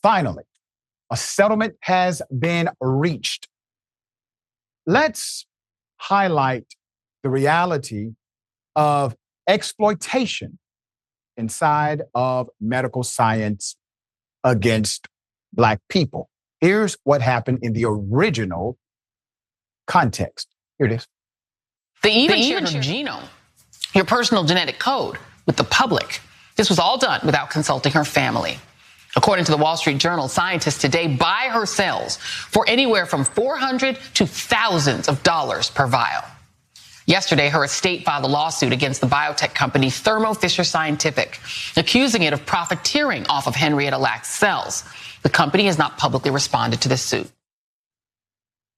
Finally, a settlement has been reached. Let's highlight the reality of exploitation inside of medical science against Black people. Here's what happened in the original context. Here it is. They even shared your genome, your personal genetic code, with the public. This was all done without consulting her family. According to the Wall Street Journal, scientists today buy her cells for anywhere from $400 to thousands of dollars per vial. Yesterday, her estate filed a lawsuit against the biotech company Thermo Fisher Scientific, accusing it of profiteering off of Henrietta Lacks' cells. The company has not publicly responded to this suit.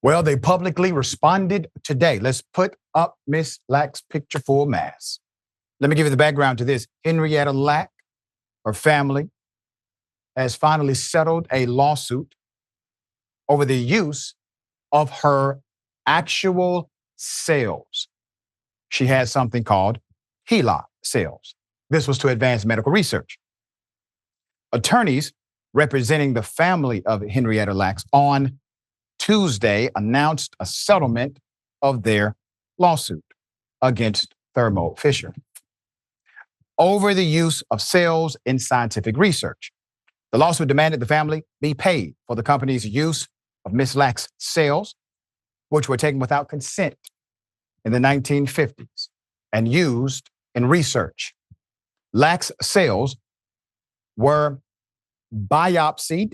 Well, they publicly responded today. Let's put up Miss Lacks' picture full mass. Let me give you the background to this. Henrietta Lacks, her family, has finally settled a lawsuit over the use of her actual cells. She has something called HeLa cells. This was to advance medical research. Attorneys representing the family of Henrietta Lacks on Tuesday announced a settlement of their lawsuit against Thermo Fisher over the use of cells in scientific research. The lawsuit demanded the family be paid for the company's use of Ms. Lacks' cells, which were taken without consent in the 1950s and used in research. Lacks' cells were biopsied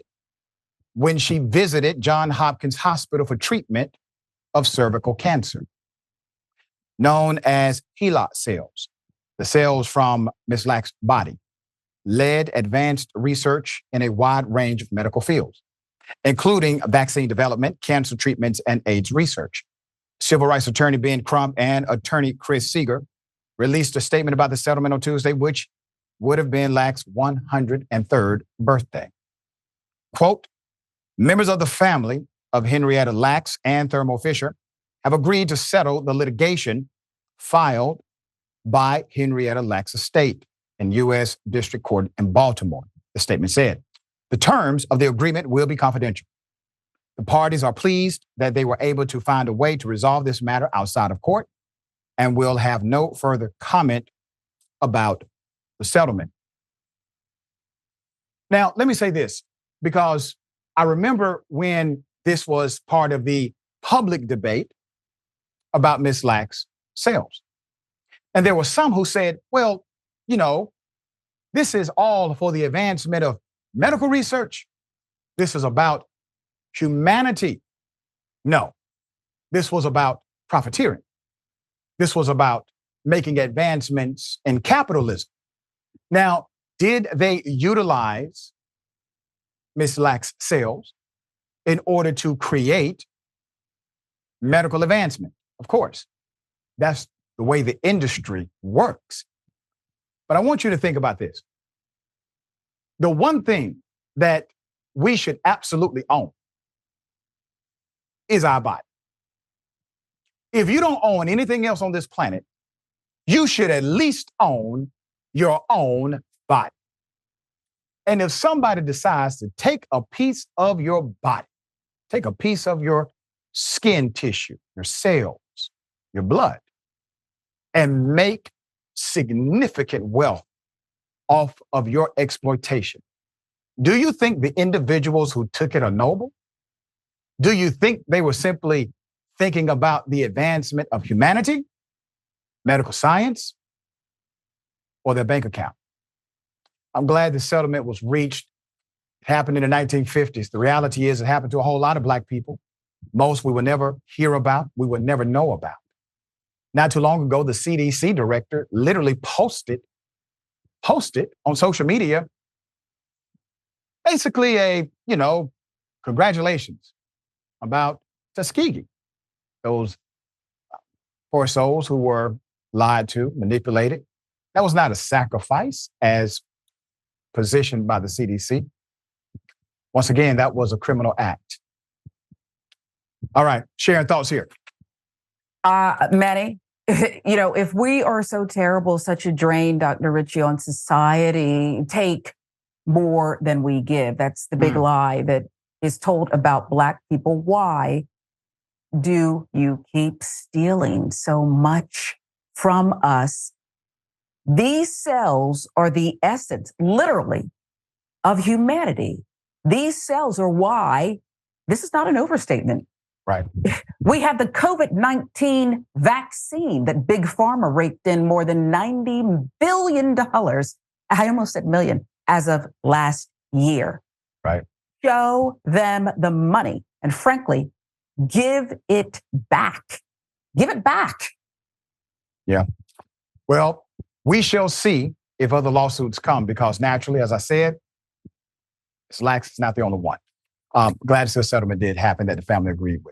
when she visited Johns Hopkins Hospital for treatment of cervical cancer, known as HeLa cells. The cells from Ms. Lacks' body led advanced research in a wide range of medical fields, including vaccine development, cancer treatments, and AIDS research. Civil rights attorney Ben Crump and attorney Chris Seeger released a statement about the settlement on Tuesday, which would have been Lacks' 103rd birthday. Quote, members of the family of Henrietta Lacks and Thermo Fisher have agreed to settle the litigation filed by Henrietta Lacks' estate in U.S. District Court in Baltimore, the statement said. The terms of the agreement will be confidential. The parties are pleased that they were able to find a way to resolve this matter outside of court and will have no further comment about the settlement. Now, let me say this, because I remember when this was part of the public debate about Ms. Lacks' cells. And there were some who said, well, you know, this is all for the advancement of medical research. This is about humanity. No, this was about profiteering. This was about making advancements in capitalism. Now, did they utilize Ms. Lacks' cells in order to create medical advancement? Of course, that's the way the industry works. But I want you to think about this. The one thing that we should absolutely own is our body. If you don't own anything else on this planet, you should at least own your own body. And if somebody decides to take a piece of your body, take a piece of your skin tissue, your cells, your blood, and make significant wealth off of your exploitation, do you think the individuals who took it are noble? Do you think they were simply thinking about the advancement of humanity, medical science, or their bank account? I'm glad the settlement was reached. It happened in the 1950s. The reality is it happened to a whole lot of Black people. Most we will never hear about, we will never know about. Not too long ago, the CDC director literally posted on social media, basically congratulations about Tuskegee. Those poor souls who were lied to, manipulated. That was not a sacrifice as positioned by the CDC. Once again, that was a criminal act. All right, Sharon, thoughts here. Manny, if we are so terrible, such a drain, Dr. Richey, on society, take more than we give. That's the big lie that is told about Black people. Why do you keep stealing so much from us? These cells are the essence, literally, of humanity. These cells are why, this is not an overstatement. Right. We have the COVID-19 vaccine that Big Pharma raked in more than $90 billion. I almost said million as of last year. Right. Show them the money. And frankly, give it back. Give it back. Yeah. Well, we shall see if other lawsuits come because naturally, as I said, Lacks is not the only one. Glad this settlement did happen that the family agreed with.